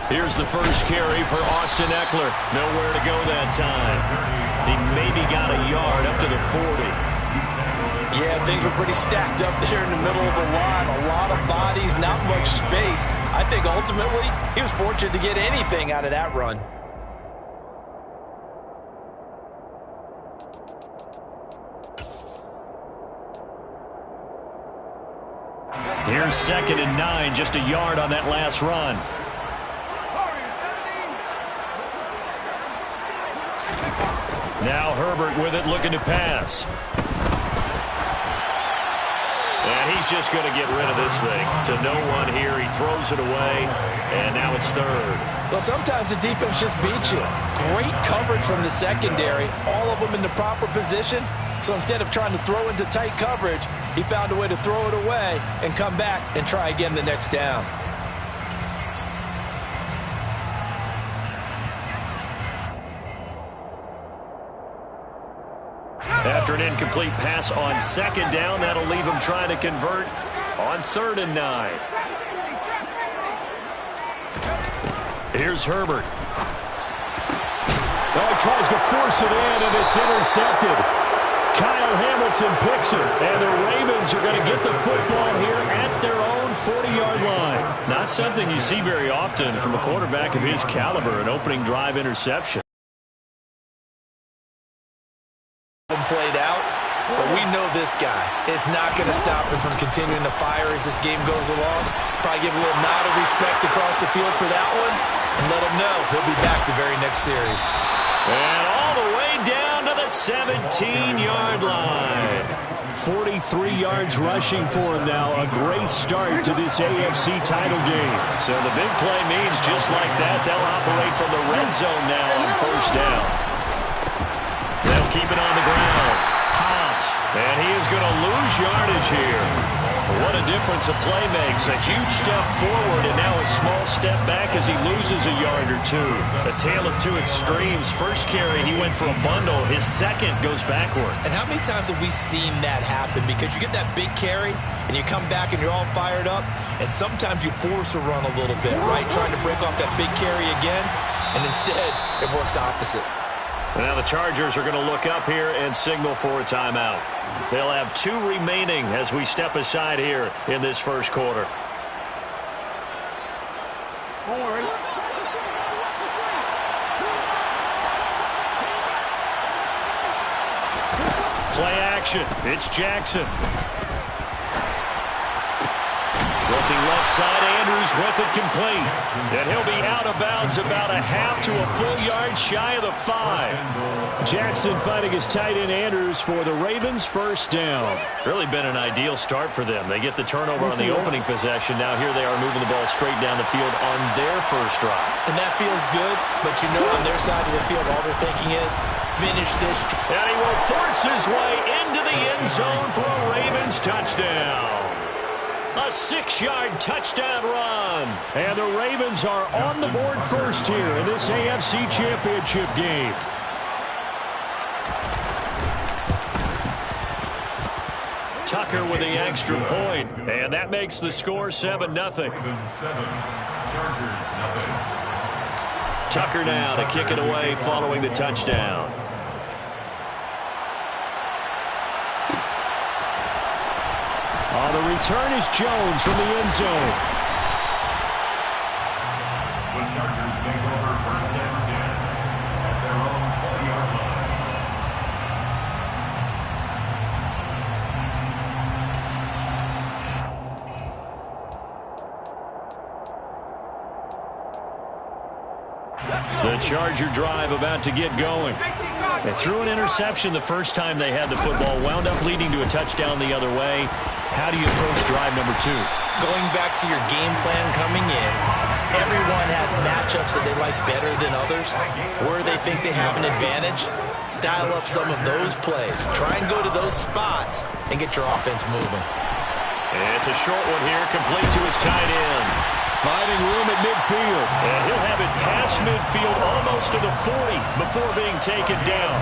Here's the first carry for Austin Ekeler. Nowhere to go that time. He maybe got a yard up to the 40. Yeah, things were pretty stacked up there in the middle of the line. A lot of bodies, not much space. I think ultimately he was fortunate to get anything out of that run. Here's 2nd and 9, just a yard on that last run. Now Herbert with it, looking to pass. And he's just going to get rid of this thing. To no one here, he throws it away, and now it's 3rd. Well, sometimes the defense just beats you. Great coverage from the secondary, all of them in the proper position. So instead of trying to throw into tight coverage, he found a way to throw it away and come back and try again the next down. After an incomplete pass on 2nd down, that'll leave him trying to convert on 3rd and 9. Here's Herbert. Oh, he tries to force it in, and it's intercepted. Kyle Hamilton picks it, and the Ravens are going to get the football here at their own 40-yard line. Not something you see very often from a quarterback of his caliber, an opening drive interception. Played out, but we know this guy is not going to stop him from continuing to fire as this game goes along. Probably give a little nod of respect across the field for that one and let him know he'll be back the very next series. And all the way down to the 17-yard line. 43 yards rushing for him now. A great start to this AFC title game. So the big play means just like that, they'll operate from the red zone now on 1st down. They'll keep it on the ground. Hobbs, and he is going to lose yardage here. What a difference a play makes. A huge step forward and now a small step back as he loses a yard or two. A tale of two extremes. First carry, he went for a bundle. His second goes backward. And how many times have we seen that happen? Because you get that big carry and you come back and you're all fired up, and sometimes you force a run a little bit, right? Trying to break off that big carry again, and instead it works opposite. Now the Chargers are going to look up here and signal for a timeout. They'll have 2 remaining as we step aside here in this first quarter. Play action. It's Jackson. Looking left side, Andrews with it complete. And he'll be out of bounds about a half to a full yard shy of the 5. Jackson finding his tight end Andrews for the Ravens' first down. Really been an ideal start for them. They get the turnover on the opening possession. Now here they are moving the ball straight down the field on their first drive. And that feels good, but you know on their side of the field all they're thinking is finish this. And he will force his way into the end zone for a Ravens touchdown. A 6-yard touchdown run. And the Ravens are on the board first here in this AFC Championship game. Tucker with the extra point, and that makes the score 7-0. Tucker now to kick it away following the touchdown. On the return is Jones from the end zone. The Chargers take over 1st and 10 at their own 20-yard line. The Charger drive about to get going. They threw an interception the first time they had the football, wound up leading to a touchdown the other way. How do you approach drive number 2? Going back to your game plan coming in, everyone has matchups that they like better than others, where they think they have an advantage. Dial up some of those plays. Try and go to those spots and get your offense moving. And it's a short one here, complete to his tight end. Finding room at midfield. And he'll have it past midfield almost to the 40 before being taken down.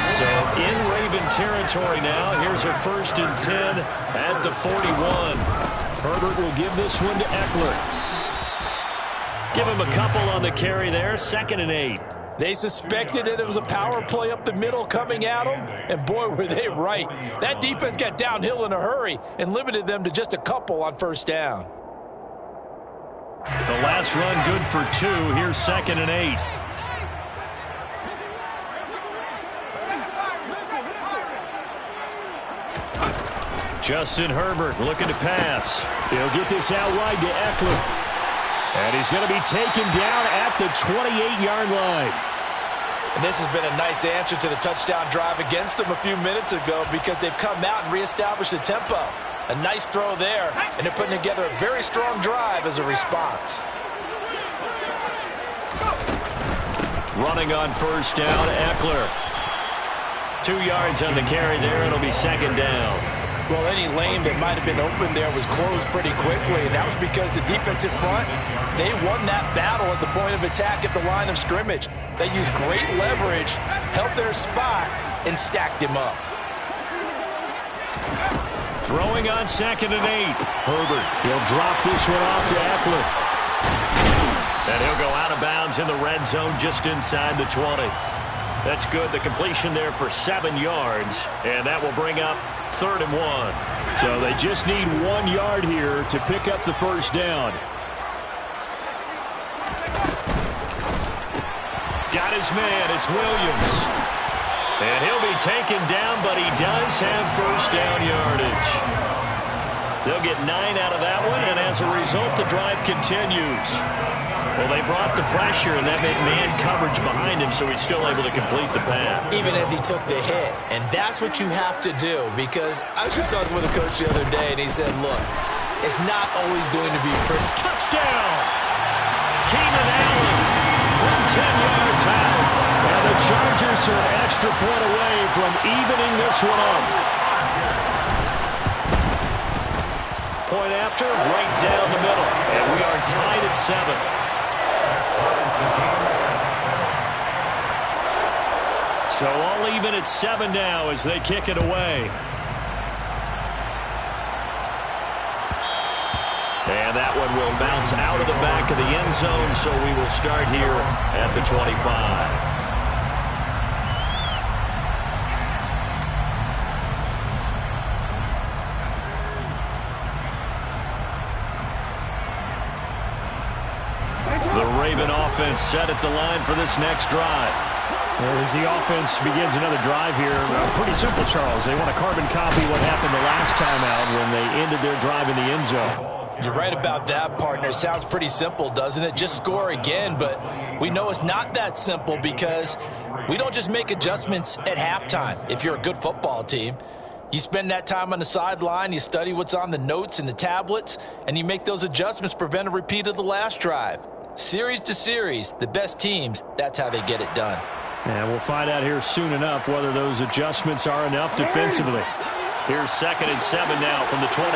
So in Raven territory now. Here's a 1st and 10 at the 41. Herbert will give this one to Ekeler. Give him a couple on the carry there. 2nd and 8. They suspected that it was a power play up the middle coming at them, and boy, were they right. That defense got downhill in a hurry and limited them to just a couple on 1st down. The last run good for 2. Here's 2nd and 8. Justin Herbert looking to pass. He'll get this out wide to Eckler. And he's going to be taken down at the 28-yard line. And this has been a nice answer to the touchdown drive against them a few minutes ago because they've come out and reestablished the tempo. A nice throw there, and they're putting together a very strong drive as a response. Running on 1st down, Eckler. 2 yards on the carry there. It'll be 2nd down. Well, any lane that might have been open there was closed pretty quickly, and that was because the defensive front, they won that battle at the point of attack at the line of scrimmage. They used great leverage, held their spot, and stacked him up. Throwing on 2nd and 8. Herbert, he'll drop this one off to Eckler. And he'll go out of bounds in the red zone just inside the 20. That's good. The completion there for 7 yards, and that will bring up 3rd and 1. So they just need 1 yard here to pick up the 1st down. Got his man. It's Williams. And he'll be taken down, but he does have 1st down yardage. They'll get 9 out of that one, and as a result, the drive continues. Well, they brought the pressure, and that meant man coverage behind him, so he's still able to complete the pass. Even as he took the hit, and that's what you have to do, because I was just talking with a coach the other day, and he said, look, it's not always going to be pretty. Touchdown! Keenan Allen from 10 yards out. And the Chargers are an extra point away from evening this one up. Point after, right down the middle. And we are tied at 7. So all even at 7 now as they kick it away. And that one will bounce out of the back of the end zone, so we will start here at the 25. The Raven offense set at the line for this next drive. As the offense begins another drive here, pretty simple, Charles. They want to carbon copy what happened the last time out when they ended their drive in the end zone. You're right about that, partner. Sounds pretty simple, doesn't it? Just score again, but we know it's not that simple because we don't just make adjustments at halftime. If you're a good football team, you spend that time on the sideline, you study what's on the notes and the tablets, and you make those adjustments to prevent a repeat of the last drive. Series to series, the best teams, that's how they get it done. And we'll find out here soon enough whether those adjustments are enough defensively. Here's 2nd and 7 now from the 28.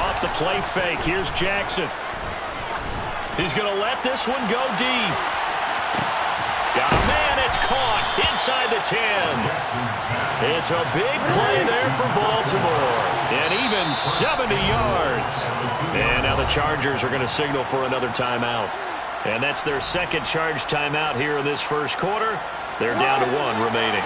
Off the play fake, here's Jackson. He's going to let this one go deep. Got a man, it's caught inside the 10. It's a big play there for Baltimore. And even 70 yards. And now the Chargers are going to signal for another timeout. And that's their 2nd charge timeout here in this first quarter. They're down to 1 remaining.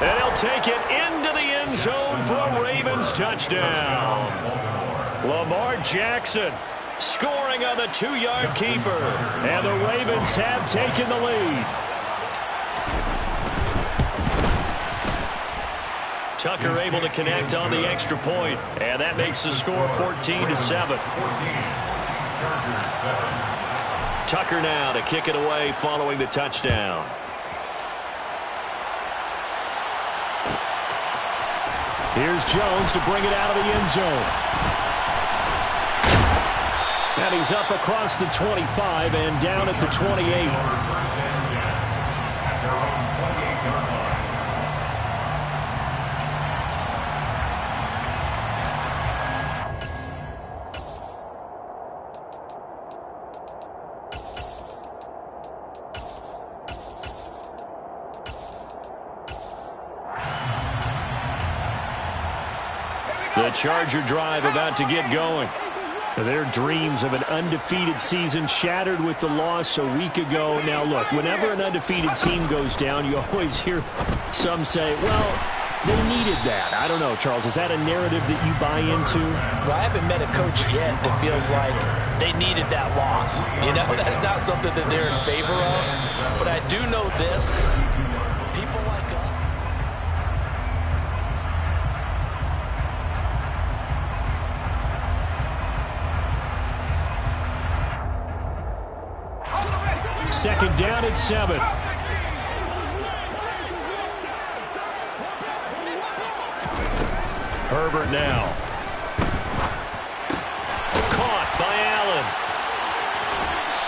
And he'll take it into the end zone for a Ravens touchdown. Lamar Jackson scoring on the 2-yard keeper. And the Ravens have taken the lead. Tucker able to connect on the extra point. And that makes the score 14-7. Tucker now to kick it away following the touchdown. Here's Jones to bring it out of the end zone. And he's up across the 25 and down at the 28. The Charger drive about to get going. Their dreams of an undefeated season shattered with the loss a week ago. Now, look, whenever an undefeated team goes down, you always hear some say, well, they needed that. I don't know, Charles. Is that a narrative that you buy into? Well, I haven't met a coach yet that feels like they needed that loss. You know, that's not something that they're in favor of. But I do know this. People like us. Second down at 7. Herbert now. Caught by Allen.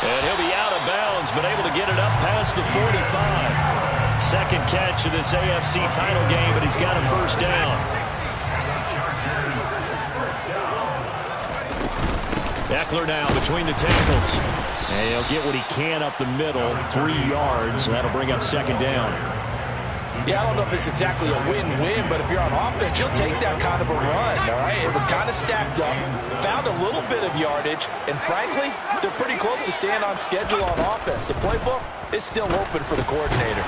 And he'll be out of bounds, but able to get it up past the 45. Second catch of this AFC title game, but he's got a first down. Eckler now between the tackles. And he'll get what he can up the middle, 3 yards. That'll bring up second down. Yeah, I don't know if it's exactly a win-win, but if you're on offense, you'll take that kind of a run, all right? It was kind of stacked up, found a little bit of yardage, and frankly, they're pretty close to staying on schedule on offense. The playbook is still open for the coordinator.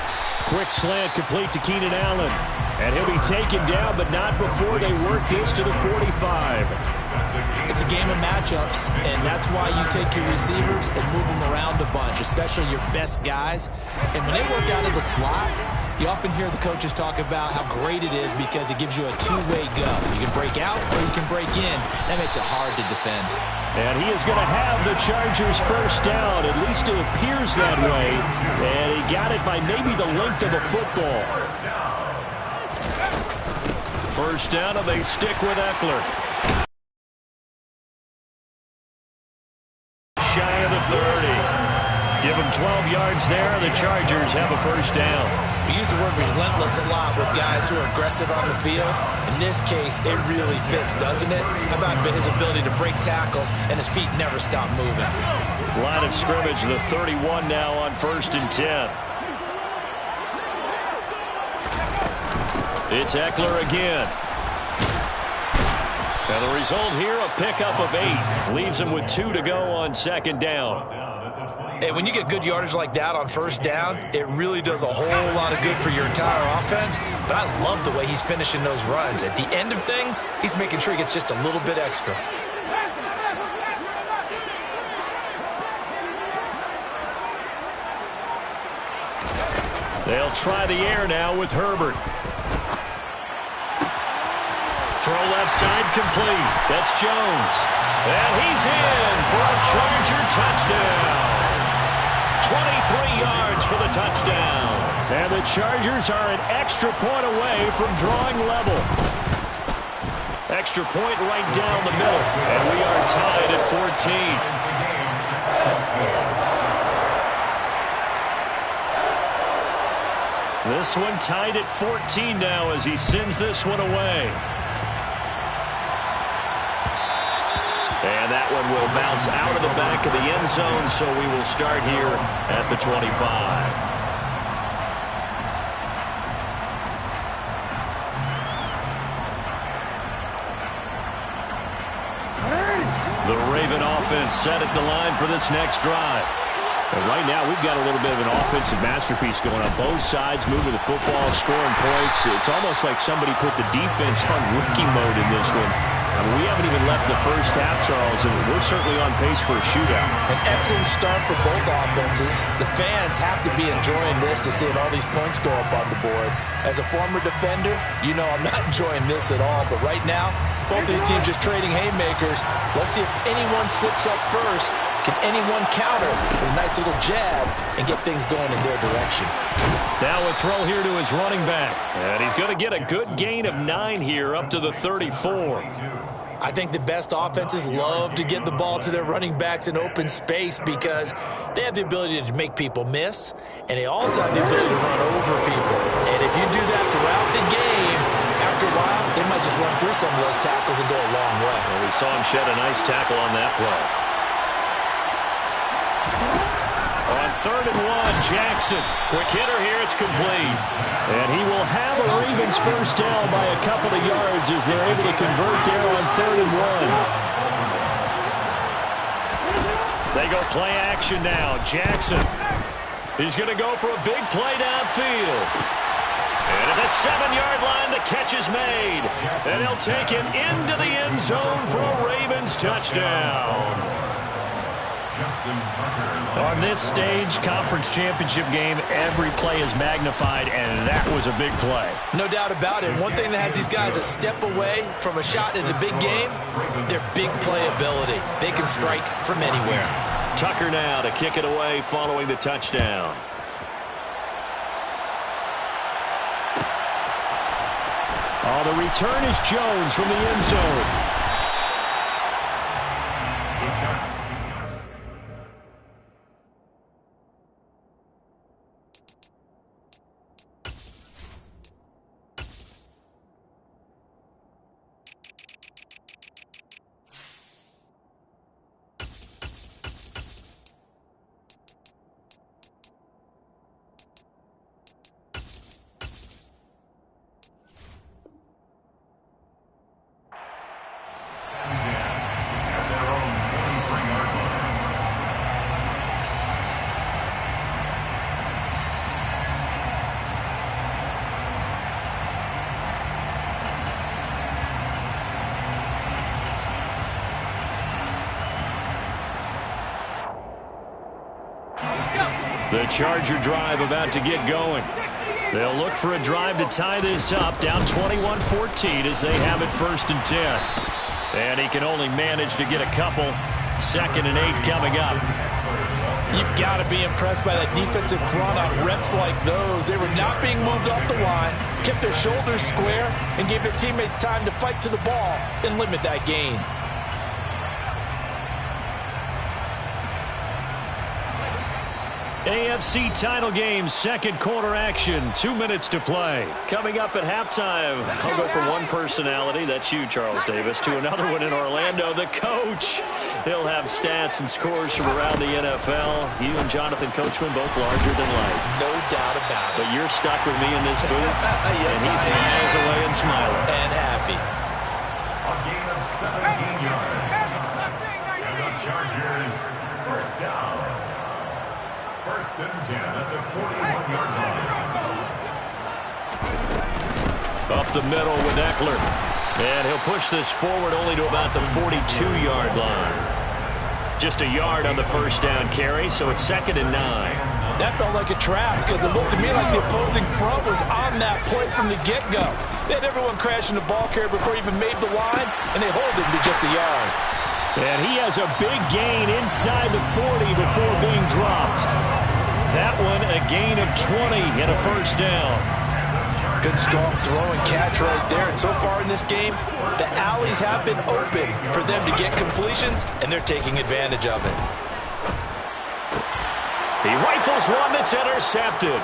Quick slant complete to Keenan Allen. And he'll be taken down, but not before they work this to the 45. It's a game of matchups, and that's why you take your receivers and move them around a bunch, especially your best guys. And when they work out of the slot, you often hear the coaches talk about how great it is because it gives you a two-way go. You can break out or you can break in. That makes it hard to defend. And he is going to have the Chargers first down. At least it appears that way. And he got it by maybe the length of a football. First down, and they stick with Eckler. Shy of the 30. Give him 12 yards there. The Chargers have a first down. We use the word relentless a lot with guys who are aggressive on the field. In this case, it really fits, doesn't it? How about his ability to break tackles and his feet never stop moving? Line of scrimmage, the 31 now on 1st and 10. It's Eckler again. And the result here, a pickup of 8. Leaves him with 2 to go on second down. Hey, when you get good yardage like that on first down, it really does a whole lot of good for your entire offense. But I love the way he's finishing those runs. At the end of things, he's making sure he gets just a little bit extra. They'll try the air now with Herbert. Throw left side complete. That's Jones. And he's in for a Charger touchdown. 23 yards for the touchdown. And the Chargers are an extra point away from drawing level. Extra point right down the middle. And we are tied at 14. This one tied at 14 now as he sends this one away. And that one will bounce out of the back of the end zone, so we will start here at the 25. The Raven offense set at the line for this next drive. And right now, we've got a little bit of an offensive masterpiece going on both sides, moving the football, scoring points. It's almost like somebody put the defense on rookie mode in this one. I mean, we haven't even left the first half, Charles, and we're certainly on pace for a shootout. An excellent start for both offenses. The fans have to be enjoying this to seeing all these points go up on the board. As a former defender, you know I'm not enjoying this at all. But right now, both these teams just trading haymakers. Let's see if anyone slips up first. Can anyone counter with a nice little jab and get things going in their direction? Now a throw here to his running back. And he's going to get a good gain of 9 here up to the 34. I think the best offenses love to get the ball to their running backs in open space because they have the ability to make people miss, and they also have the ability to run over people. And if you do that throughout the game, after a while, they might just run through some of those tackles and go a long way. Well, we saw him shed a nice tackle on that play. On 3rd and 1. Jackson, quick hitter here. It's complete. And he will have a Ravens first down by a couple of yards as they're able to convert there on 3rd and 1. They go play action now. Jackson, he's going to go for a big play downfield. And at the 7-yard line, the catch is made. And he'll take it into the end zone for a Ravens touchdown. On this stage, conference championship game, every play is magnified, and that was a big play. No doubt about it. One thing that has these guys a step away from a shot at a big game, their big play ability. They can strike from anywhere. Tucker now to kick it away following the touchdown. Oh, the return is Jones from the end zone. The Charger drive about to get going. They'll look for a drive to tie this up, down 21-14 as they have it 1st and 10. And he can only manage to get a couple. 2nd and 8 coming up. You've got to be impressed by that defensive front on reps like those. They were not being moved off the line, kept their shoulders square, and gave their teammates time to fight to the ball and limit that gain. AFC title game, 2nd quarter action, 2 minutes to play. Coming up at halftime, I'll go from one personality, that's you, Charles Davis, to another one in Orlando, the coach. He'll have stats and scores from around the NFL. You and Jonathan Coachman both larger than life. No doubt about it. But you're stuck with me in this booth, yes, and he's miles away and smiling. And happy. A gain of 17 yards. And the Chargers first down. 1st and 10 at the 41-yard line. Up the middle with Eckler. And he'll push this forward only to about the 42-yard line. Just a yard on the first down carry, so it's 2nd and 9. That felt like a trap because it looked to me like the opposing front was on that play from the get-go. They had everyone crashing the ball carrier before he even made the line, and they hold him to just a yard. And he has a big gain inside the 40 before being dropped. That one a gain of 20 and a first down. Good strong throw and catch right there. And so far in this game, the alleys have been open for them to get completions, and they're taking advantage of it. He rifles one that's intercepted.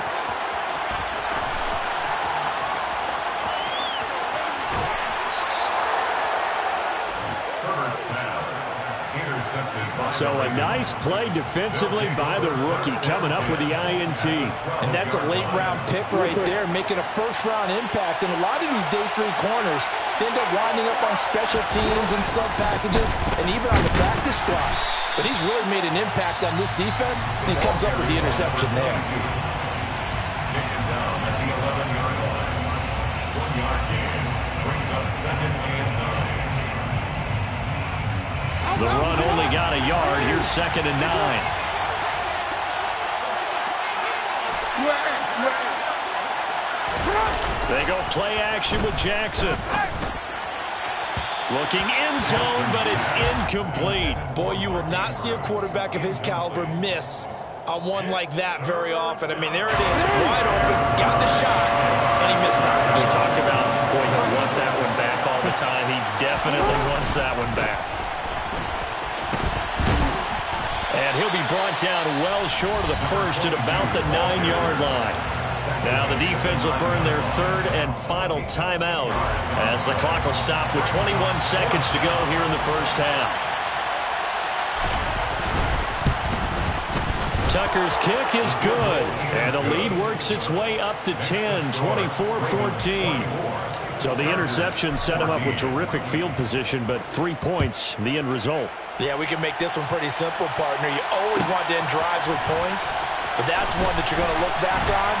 So a nice play defensively by the rookie coming up with the INT. And that's a late-round pick right there, making a first-round impact. And a lot of these day 3 corners, they end up winding up on special teams and sub-packages and even on the practice squad. But he's really made an impact on this defense, and he comes up with the interception there. Taken down at the 11-yard line. 1-yard gain brings up 2nd and 9. The run only got a yard. Here's 2nd and 9. They go play action with Jackson. Looking end zone, but it's incomplete. Boy, you will not see a quarterback of his caliber miss on one like that very often. I mean, there it is, wide open, got the shot, and he misfired. We talk about, boy, he'll want that one back all the time. He definitely wants that one back. And he'll be brought down well short of the first at about the 9-yard line. Now the defense will burn their 3rd and final timeout as the clock will stop with 21 seconds to go here in the first half. Tucker's kick is good, and the lead works its way up to 10, 24-14. So the interception set him up with terrific field position, but 3 points, the end result. Yeah, we can make this one pretty simple, partner. You always want to end drives with points, but that's one that you're going to look back on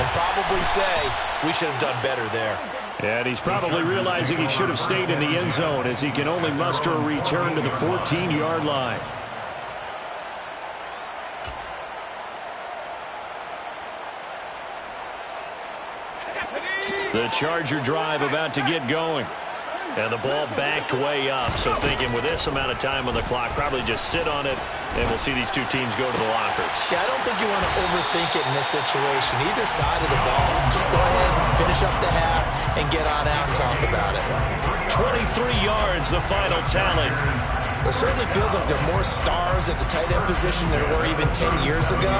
and probably say, we should have done better there. And he's probably realizing he should have stayed in the end zone as he can only muster a return to the 14-yard line. The Charger drive about to get going. And the ball backed way up. So thinking with this amount of time on the clock, probably just sit on it, and we'll see these two teams go to the lockers. Yeah, I don't think you want to overthink it in this situation. Either side of the ball, just go ahead, finish up the half, and get on out and talk about it. 23 yards, the final tally. It certainly feels like there are more stars at the tight end position than there were even 10 years ago.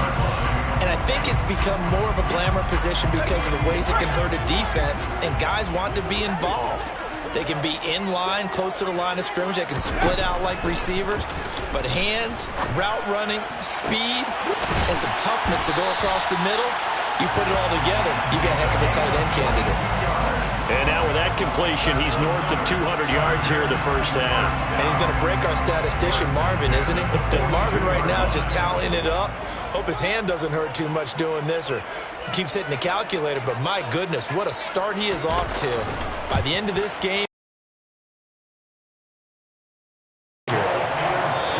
And I think it's become more of a glamour position because of the ways it can hurt a defense, and guys want to be involved. They can be in line, close to the line of scrimmage. They can split out like receivers. But hands, route running, speed, and some toughness to go across the middle, you put it all together, you got a heck of a tight end candidate. And now with that completion, he's north of 200 yards here in the first half. And he's going to break our statistician, Marvin, isn't he? Because Marvin right now is just tallying it up. Hope his hand doesn't hurt too much doing this or keeps hitting the calculator. But my goodness, what a start he is off to. By the end of this game.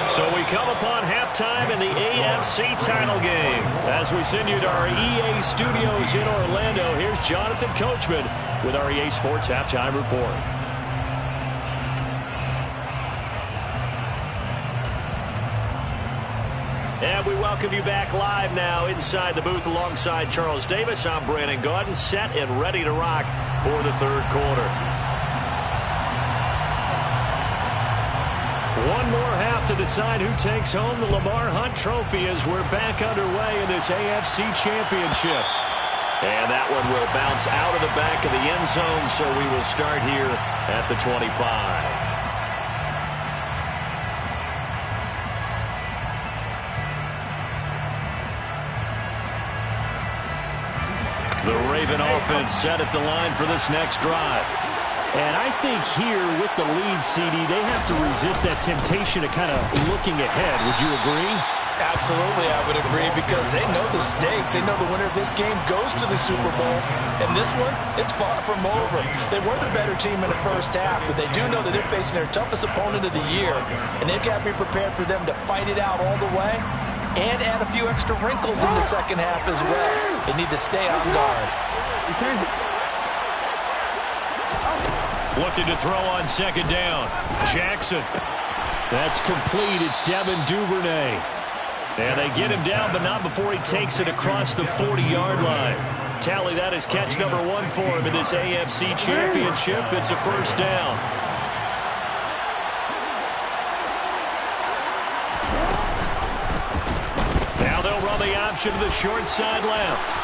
So we come upon halftime in the AFC title game. As we send you to our EA studios in Orlando, here's Jonathan Coachman with our EA Sports Halftime Report. And we welcome you back live now inside the booth alongside Charles Davis. I'm Brandon Gaudin, set and ready to rock for the third quarter. One more half to decide who takes home the Lamar Hunt Trophy as we're back underway in this AFC Championship. And that one will bounce out of the back of the end zone, so we will start here at the 25. The Raven offense set at the line for this next drive. And I think here with the lead, CD, they have to resist that temptation of kind of looking ahead. Would you agree? Absolutely, I would agree, because they know the stakes. They know the winner of this game goes to the Super Bowl. And this one, it's far from over. They were the better team in the first half, but they do know that they're facing their toughest opponent of the year. And they've got to be prepared for them to fight it out all the way and add a few extra wrinkles in the second half as well. They need to stay on guard. Looking to throw on second down. Jackson. That's complete. It's Devin Duvernay. And they get him down, but not before he takes it across the 40-yard line. Tally, that is catch number 1 for him in this AFC Championship. It's a first down. Now they'll run the option to the short side left.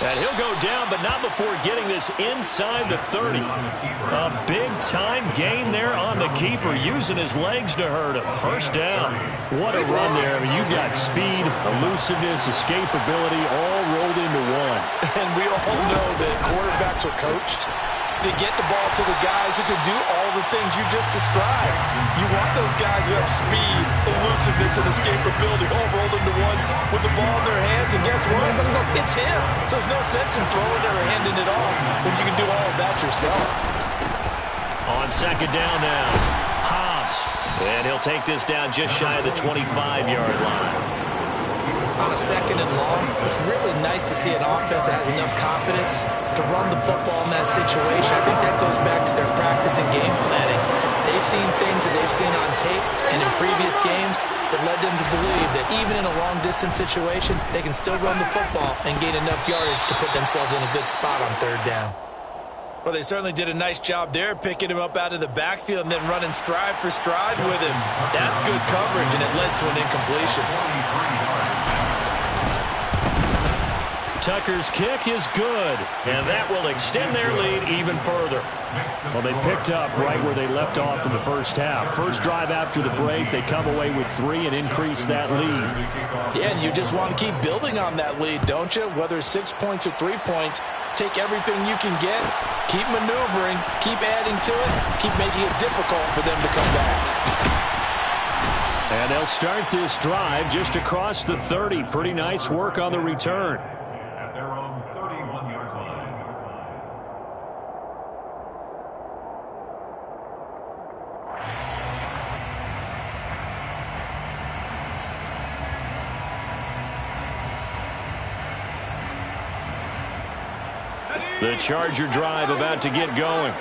And he'll go down, but not before getting this inside the 30. A big-time gain there on the keeper, using his legs to hurt him. First down. What a run there. I mean, you got speed, elusiveness, escapability, all rolled into one. And we all know that quarterbacks are coached to get the ball to the guys who can do all the things you just described. You want those guys who have speed, elusiveness, and escapability all rolled into one with the ball in their hands. And guess what? It's him. So there's no sense in throwing it or handing it off when you can do all of that yourself. On second down now, Hobbs. And he'll take this down just shy of the 25-yard line. On a second and long, it's really nice to see an offense that has enough confidence to run the football in that situation. I think that goes back to their practice and game planning. They've seen things that they've seen on tape and in previous games that led them to believe that even in a long-distance situation, they can still run the football and gain enough yardage to put themselves in a good spot on third down. Well, they certainly did a nice job there, picking him up out of the backfield and then running stride for stride with him. That's good coverage, and it led to an incompletion. Tucker's kick is good, and that will extend their lead even further. Well, they picked up right where they left off in the first half. First drive after the break, they come away with 3 and increase that lead. Yeah, and you just want to keep building on that lead, don't you? Whether it's 6 points or 3 points, take everything you can get, keep maneuvering, keep adding to it, keep making it difficult for them to come back. And they'll start this drive just across the 30. Pretty nice work on the return. At their own 31-yard line. The Charger drive about to get going.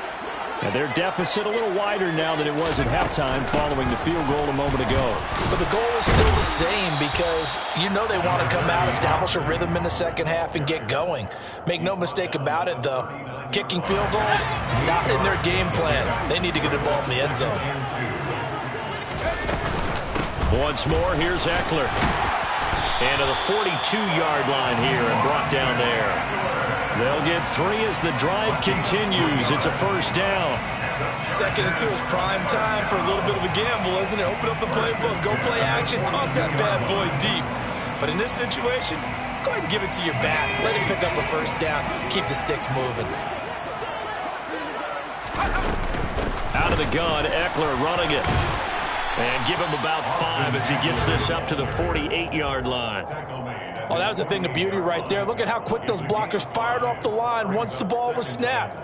And their deficit a little wider now than it was at halftime following the field goal a moment ago. But the goal is still the same because you know they want to come out, establish a rhythm in the second half, and get going. Make no mistake about it, though. Kicking field goals, not in their game plan. They need to get involved in the end zone. Once more, here's Eckler. And to the 42-yard line here and brought down there. They'll get 3 as the drive continues. It's a first down. Second and 2 is prime time for a little bit of a gamble, isn't it? Open up the playbook, go play action, toss that bad boy deep. But in this situation, go ahead and give it to your back. Let him pick up a first down. Keep the sticks moving. Out of the gun, Eckler running it. And give him about 5 as he gets this up to the 48-yard line. Oh, that was a thing of beauty right there. Look at how quick those blockers fired off the line once the ball was snapped.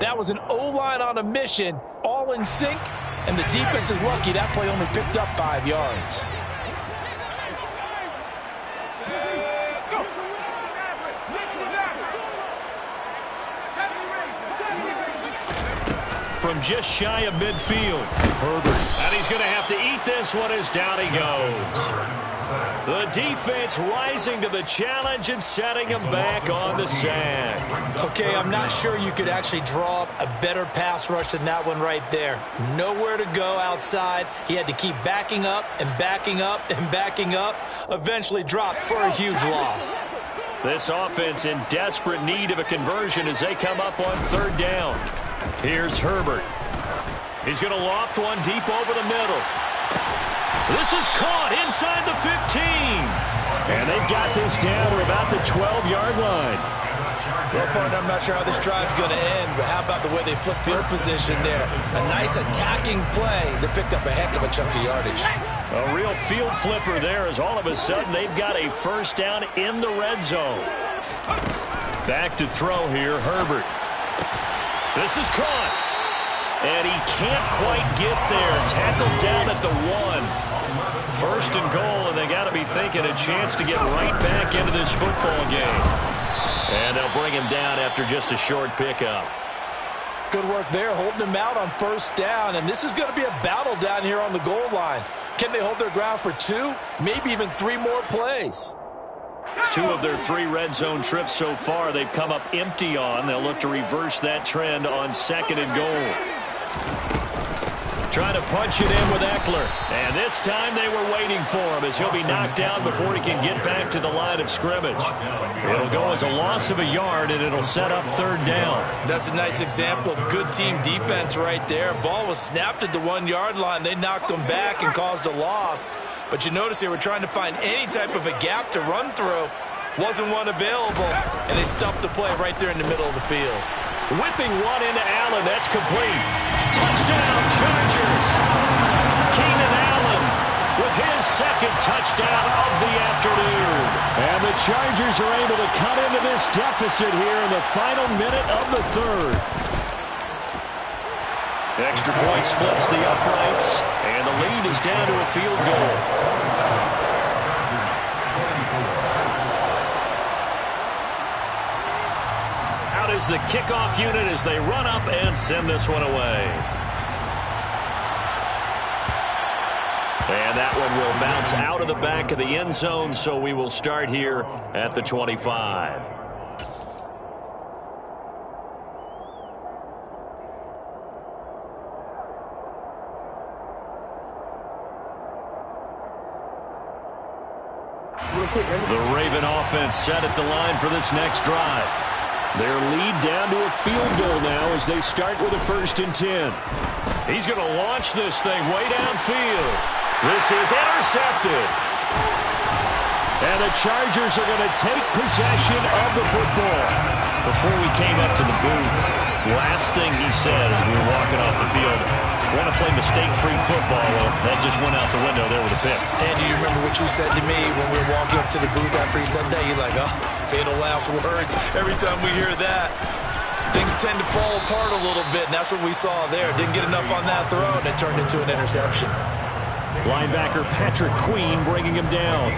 That was an O-line on a mission, all in sync, and the defense is lucky that play only picked up 5 yards. From just shy of midfield, Herbert. And he's going to have to eat this one as down he goes. The defense rising to the challenge and setting him back on the sack. Okay, I'm not sure you could actually draw up a better pass rush than that one right there. Nowhere to go outside. He had to keep backing up and backing up and backing up. Eventually dropped for a huge loss. This offense in desperate need of a conversion as they come up on third down. Here's Herbert. He's going to loft one deep over the middle. This is caught inside the 15. And they've got this down to about the 12-yard line. Well, partner, I'm not sure how this drive's going to end, but how about the way they flip field position there? A nice attacking play that picked up a heck of a chunk of yardage. A real field flipper there as all of a sudden they've got a first down in the red zone. Back to throw here, Herbert. This is caught. And he can't quite get there. Tackled down at the 1. First and goal, and they got to be thinking a chance to get right back into this football game. And they'll bring him down after just a short pickup. Good work there, holding him out on first down. And this is going to be a battle down here on the goal line. Can they hold their ground for 2, maybe even 3 more plays? 2 of their 3 red zone trips so far they've come up empty on. They'll look to reverse that trend on second and goal. Trying to punch it in with Eckler. And this time they were waiting for him as he'll be knocked down before he can get back to the line of scrimmage. It'll go as a loss of a yard, and it'll set up third down. That's a nice example of good team defense right there. Ball was snapped at the 1-yard line. They knocked him back and caused a loss. But you notice they were trying to find any type of a gap to run through. Wasn't one available, and they stuffed the play right there in the middle of the field. Whipping one into Allen. That's complete. Touchdown, Chargers. Keenan Allen with his second touchdown of the afternoon. And the Chargers are able to cut into this deficit here in the final minute of the third. Extra point splits the uprights, and the lead is down to a field goal. Out is the kickoff unit as they run up and send this one away. And that one will bounce out of the back of the end zone, so we will start here at the 25. The Raven offense set at the line for this next drive. Their lead down to a field goal now as they start with a 1st and 10. He's going to launch this thing way downfield. This is intercepted. And the Chargers are going to take possession of the football. Before we came up to the booth, last thing he said as we were walking off the field, want to play mistake-free football. Well, that just went out the window there with a pick. And do you remember what you said to me when we were walking up to the booth after he said that? You're like, oh, fatal last words. Every time we hear that, things tend to fall apart a little bit, and that's what we saw there. Didn't get enough on that throw, and it turned into an interception. Linebacker Patrick Queen bringing him down.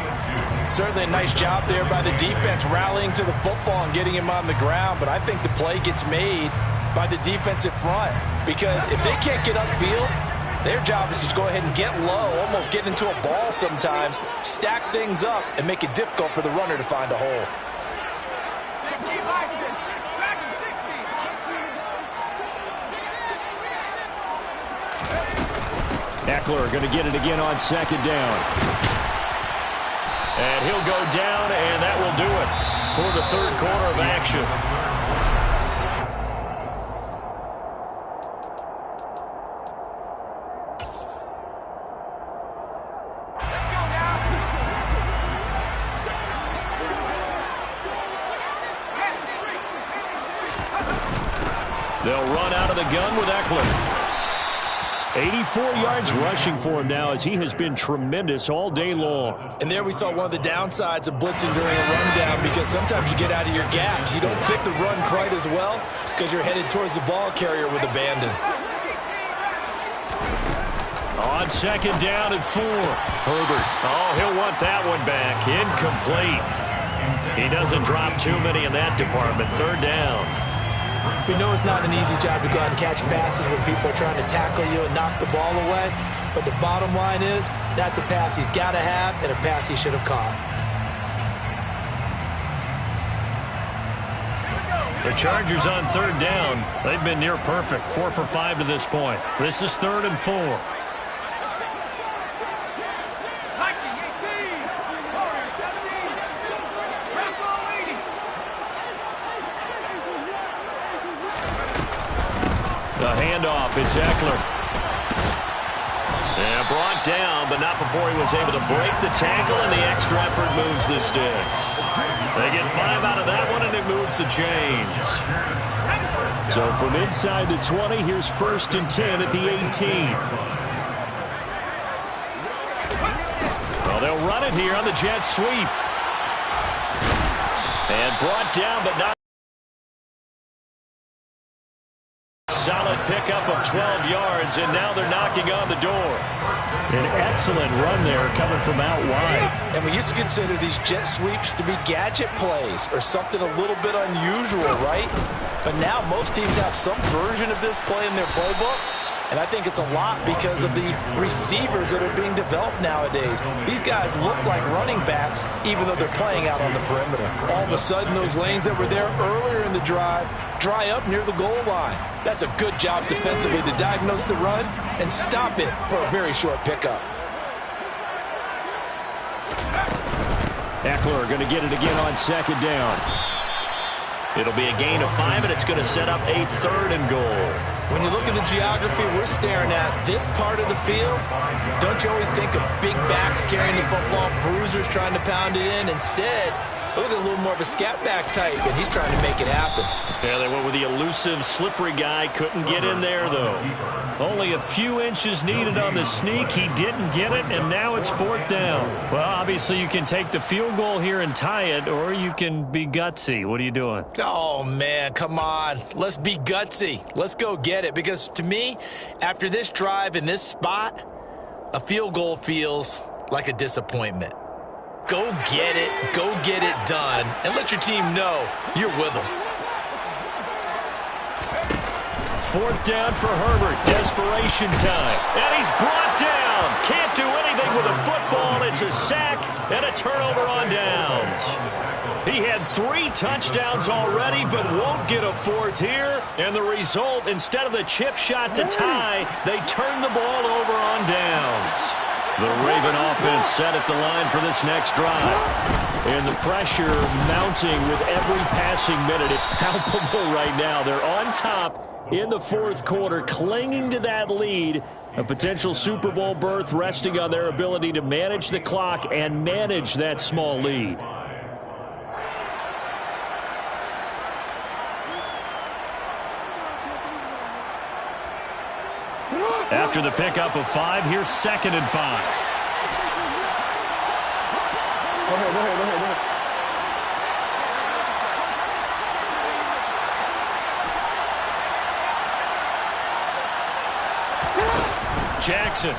Certainly a nice job there by the defense, rallying to the football and getting him on the ground. But I think the play gets made by the defensive front, because if they can't get upfield, their job is to go ahead and get low, almost get into a ball sometimes, stack things up, and make it difficult for the runner to find a hole. Eckler going to get it again on 2nd down. And he'll go down, and that will do it for the 3rd quarter of action. They'll run out of the gun with Eckler. 84 yards rushing for him now as he has been tremendous all day long. And there we saw one of the downsides of blitzing during a rundown, because sometimes you get out of your gaps. You don't fit the run quite as well because you're headed towards the ball carrier with abandon. On 2nd down and 4. Herbert. Oh, he'll want that one back. Incomplete. He doesn't drop too many in that department. 3rd down. We know it's not an easy job to go out and catch passes when people are trying to tackle you and knock the ball away. But the bottom line is, that's a pass he's got to have and a pass he should have caught. The Chargers on 3rd down. They've been near perfect. 4 for 5 to this point. This is 3rd and 4. The handoff, it's Eckler. And brought down, but not before he was able to break the tackle, and the extra effort moves the sticks. They get 5 out of that one, and it moves the chains. So from inside the 20, here's 1st and 10 at the 18. Well, they'll run it here on the jet sweep. And brought down, but not. Solid pickup of 12 yards, and now they're knocking on the door. An excellent run there coming from out wide. And we used to consider these jet sweeps to be gadget plays or something a little bit unusual, right? But now most teams have some version of this play in their playbook. And I think it's a lot because of the receivers that are being developed nowadays. These guys look like running backs, even though they're playing out on the perimeter. All of a sudden, those lanes that were there earlier in the drive dry up near the goal line. That's a good job defensively to diagnose the run and stop it for a very short pickup. Eckler going to get it again on 2nd down. It'll be a gain of 5, and it's going to set up a 3rd and goal. When you look at the geography we're staring at, this part of the field, don't you always think of big backs carrying the football, bruisers trying to pound it in? Instead, look at a little more of a scat back type, and he's trying to make it happen. Yeah, they went with the elusive, slippery guy. Couldn't get in there, though. Only a few inches needed on the sneak. He didn't get it, and now it's 4th down. Well, obviously, you can take the field goal here and tie it, or you can be gutsy. What are you doing? Oh, man, come on. Let's be gutsy. Let's go get it, because to me, after this drive in this spot, a field goal feels like a disappointment. Go get it done, and let your team know you're with them. 4th down for Herbert. Desperation time. And he's brought down. Can't do anything with a football. It's a sack and a turnover on downs. He had 3 touchdowns already, but won't get a 4th here. And the result, instead of the chip shot to tie, they turn the ball over on downs. The Raven offense set at the line for this next drive. And the pressure mounting with every passing minute. It's palpable right now. They're on top in the fourth quarter, clinging to that lead. A potential Super Bowl berth resting on their ability to manage the clock and manage that small lead. After the pickup of 5, here's 2nd and 5. Go ahead. Jackson.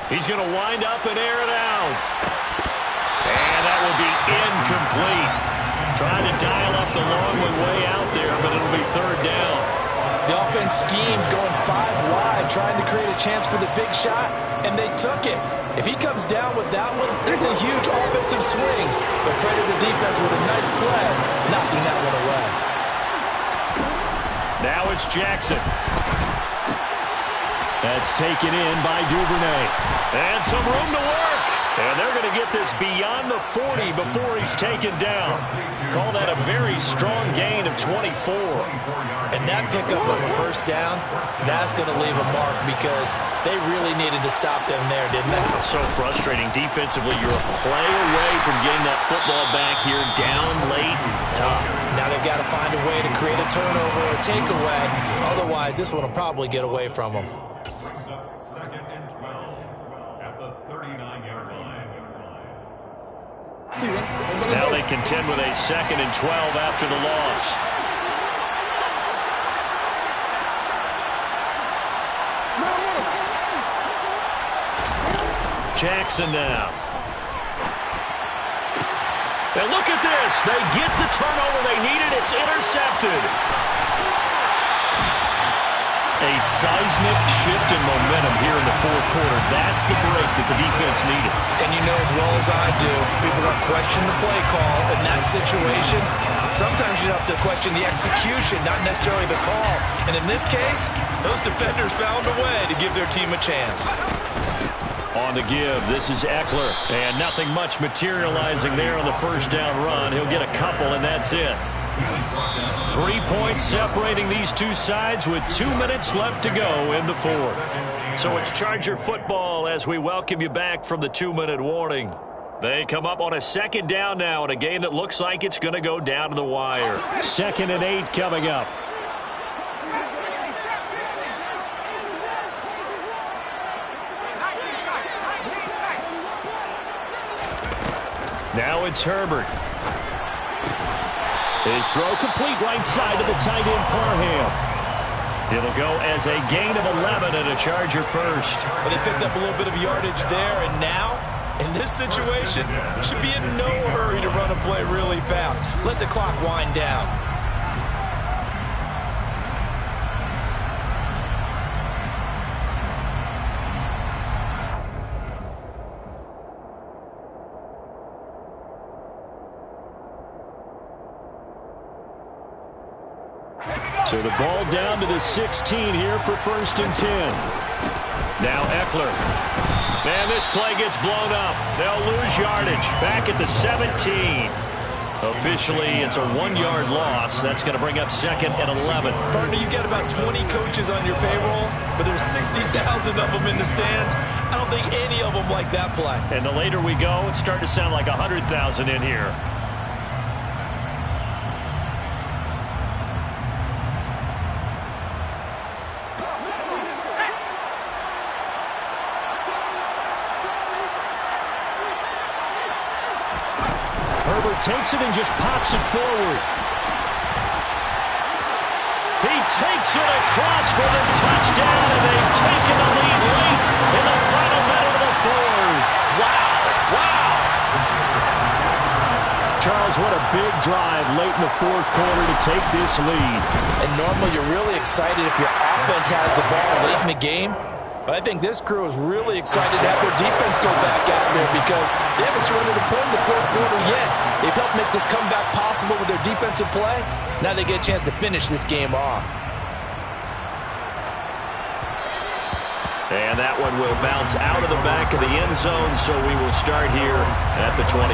He's going to wind up and air it out. And that will be incomplete. Trying to dial up the long way out there, but it'll be 3rd down. The offense schemed going 5 wide, trying to create a chance for the big shot, and they took it. If he comes down with that one, that's a huge offensive swing. But credit the defense with a nice play, knocking that one away. Now it's Jackson. That's taken in by Duvernay. And some room to work. And they're going to get this beyond the 40 before he's taken down. Call that a very strong gain of 24. And that pickup of a 1st down, that's going to leave a mark because they really needed to stop them there, didn't they? So frustrating. Defensively, you're a play away from getting that football back here down late and tough. Now they've got to find a way to create a turnover or a takeaway. Otherwise, this one will probably get away from them. 2nd and 12 at the 39-yard line. Now they contend with a 2nd and 12 after the loss. Jackson now. And look at this. They get the turnover they needed. It's intercepted. A seismic shift in momentum here in the fourth quarter. That's the break that the defense needed. And you know as well as I do, people are going to question the play call in that situation. Sometimes you have to question the execution, not necessarily the call. And in this case, those defenders found a way to give their team a chance. On the give, this is Eckler. And nothing much materializing there on the 1st down run. He'll get a couple, and that's it. 3 points separating these two sides with 2 minutes left to go in the fourth. So it's Charger football as we welcome you back from the 2-minute warning. They come up on a 2nd down now in a game that looks like it's going to go down to the wire. 2nd and 8 coming up. Now it's Herbert. His throw complete right side to the tight end Parham. It'll go as a gain of 11 and a Charger first. Well, they picked up a little bit of yardage there, and now, in this situation, should be in no hurry to run a play really fast. Let the clock wind down. So the ball down to the 16 here for 1st and 10. Now Eckler. Man, this play gets blown up. They'll lose yardage. Back at the 17. Officially, it's a 1-yard loss. That's going to bring up 2nd and 11. Partner, you got about 20 coaches on your payroll, but there's 60,000 of them in the stands. I don't think any of them like that play. And the later we go, it's starting to sound like 100,000 in here. Takes it and just pops it forward. He takes it across for the touchdown, and they've taken the lead late in the final minute of the fourth. Wow. Charles, what a big drive late in the fourth quarter to take this lead. And normally you're really excited if your offense has the ball late in the game. But I think this crew is really excited to have their defense go back out there because they haven't surrendered a point in the fourth quarter yet. They've helped make this comeback possible with their defensive play. Now they get a chance to finish this game off. And that one will bounce out of the back of the end zone, so we will start here at the 25.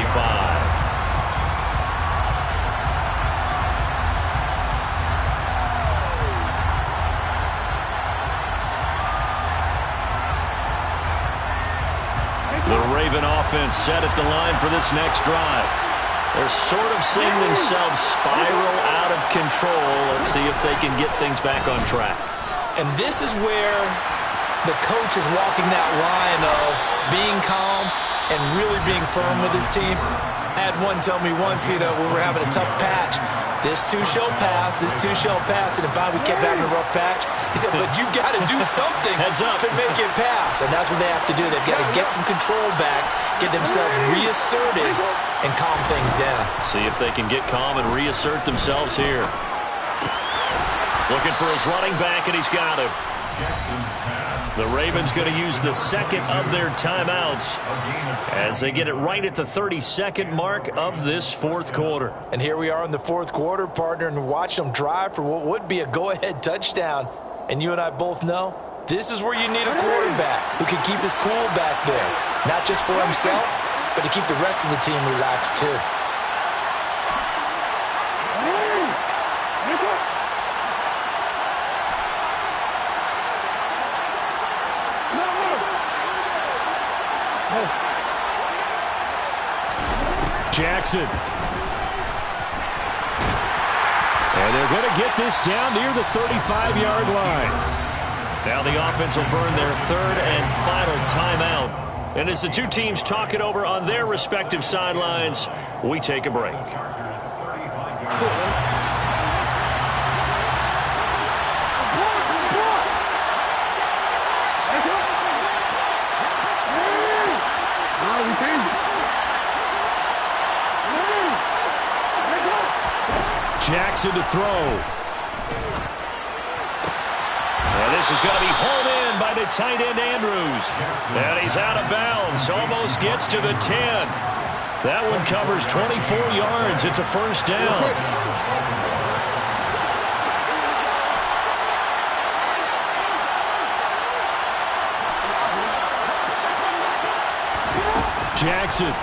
The Raven offense set at the line for this next drive. They're sort of seeing themselves spiral out of control. Let's see if they can get things back on track. And this is where the coach is walking that line of being calm and really being firm with his team. I had one tell me once, when we're having a tough patch, this too shall pass, this too shall pass. And if we kept having a rough patch, he said, but you got to do something to make it pass. And that's what they have to do. They've got to get some control back, get themselves reasserted, and calm things down. See if they can get calm and reassert themselves here. Looking for his running back, and he's got him. The Ravens going to use the second of their timeouts as they get it right at the 32nd mark of this fourth quarter. And here we are in the fourth quarter, partner, and watch them drive for what would be a go-ahead touchdown. And you and I both know this is where you need a quarterback who can keep his cool back there. Not just for himself, but to keep the rest of the team relaxed too. Jackson. And they're going to get this down near the 35-yard line. Now the offense will burn their third and final timeout. And as the two teams talk it over on their respective sidelines, we take a break. Jackson to throw. And this is going to be hauled in by the tight end Andrews. And he's out of bounds. Almost gets to the 10. That one covers 24 yards. It's a first down. Jackson.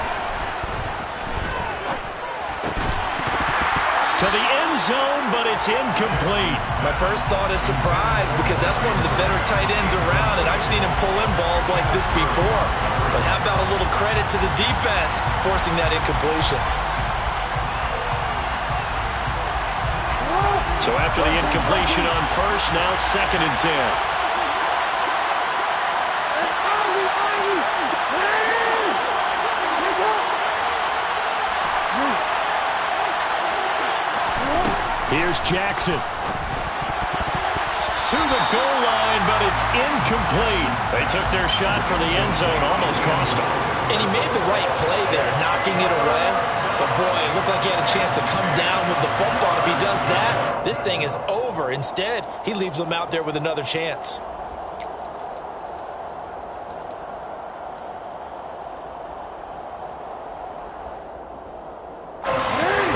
To the end zone, but it's incomplete. My first thought is surprise because that's one of the better tight ends around, and I've seen him pull in balls like this before. But how about a little credit to the defense forcing that incompletion? So after the incompletion on first, now 2nd and 10. Here's Jackson. To the goal line, but it's incomplete. They took their shot for the end zone, almost cost them. And he made the right play there, knocking it away. But boy, it looked like he had a chance to come down with the football. If he does that, this thing is over. Instead, he leaves them out there with another chance.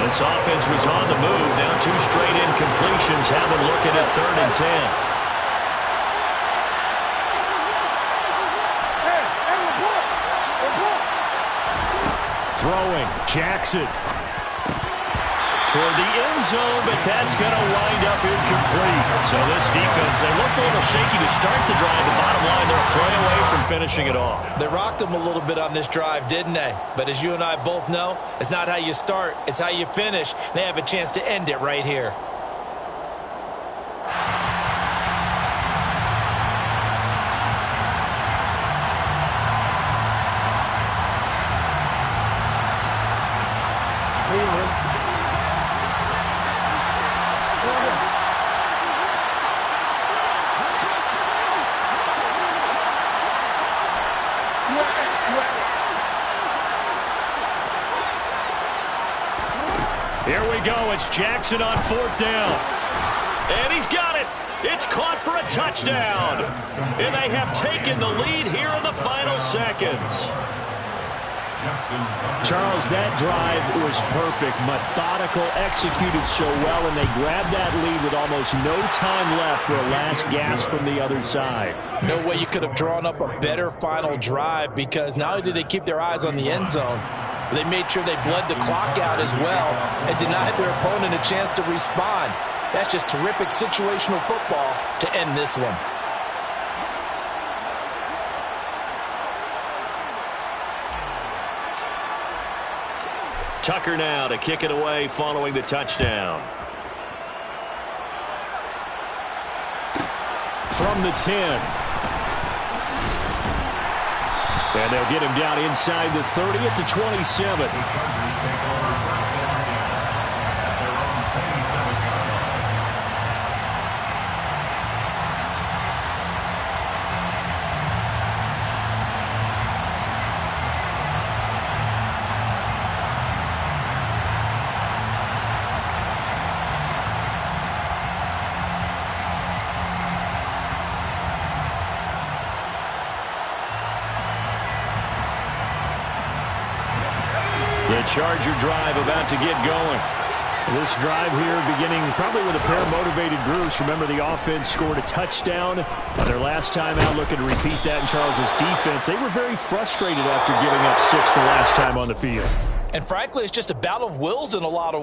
This offense was on the move. Now 2 straight incompletions have them looking at 3rd and 10. Throwing, Jackson. Toward the end zone, but that's going to wind up incomplete. So this defense, they looked a little shaky to start the drive. The bottom line, they're a play away from finishing it off. They rocked them a little bit on this drive, didn't they? But as you and I both know, it's not how you start, it's how you finish. They have a chance to end it right here. Here we go. It's Jackson on 4th down. And he's got it. It's caught for a touchdown. And they have taken the lead here in the final seconds. Charles, that drive was perfect, methodical, executed so well, and they grabbed that lead with almost no time left for a last gasp from the other side. No way you could have drawn up a better final drive, because not only did they keep their eyes on the end zone, they made sure they bled the clock out as well and denied their opponent a chance to respond. That's just terrific situational football to end this one. Tucker now to kick it away following the touchdown. From the 10. And they'll get him down inside the 30 at the 27. The Charger drive about to get going. This drive here beginning probably with a pair of motivated groups. Remember, the offense scored a touchdown on their last time out, looking to repeat that in Charles's defense. They were very frustrated after giving up 6 the last time on the field. And frankly, it's just a battle of wills in a lot of ways.